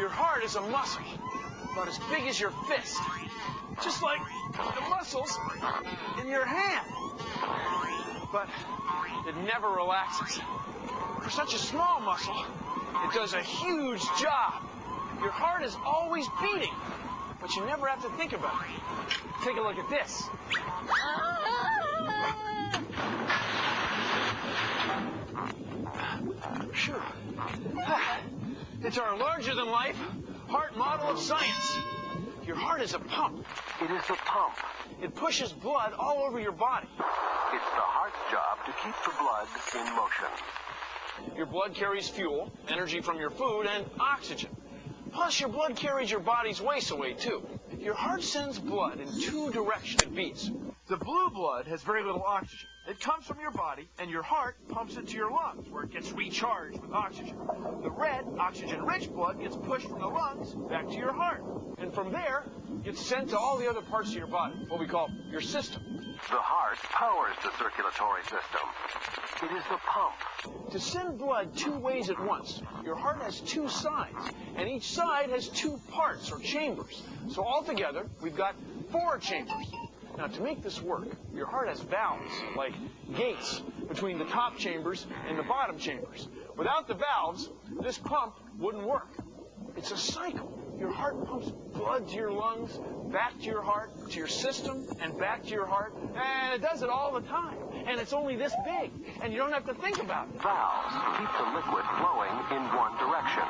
Your heart is a muscle, about as big as your fist. Just like the muscles in your hand. But it never relaxes. For such a small muscle, it does a huge job. Your heart is always beating, but you never have to think about it. Take a look at this. Sure. It's our larger-than-life heart model of science. Your heart is a pump. It is a pump. It pushes blood all over your body. It's the heart's job to keep the blood in motion. Your blood carries fuel, energy from your food, and oxygen. Plus, your blood carries your body's waste away, too. Your heart sends blood in two directions it beats. The blue blood has very little oxygen. It comes from your body, and your heart pumps it to your lungs, where it gets recharged with oxygen. The red, oxygen-rich blood gets pushed from the lungs back to your heart. And from there, gets sent to all the other parts of your body, what we call your system. The heart powers the circulatory system. It is the pump. To send blood two ways at once, your heart has two sides, and each side has two parts, or chambers. So altogether, we've got 4 chambers. Now, to make this work, your heart has valves, like gates, between the top chambers and the bottom chambers. Without the valves, this pump wouldn't work. It's a cycle. Your heart pumps blood to your lungs, back to your heart, to your system, and back to your heart. And it does it all the time. And it's only this big, and you don't have to think about it. Valves keep the liquid flowing in one direction.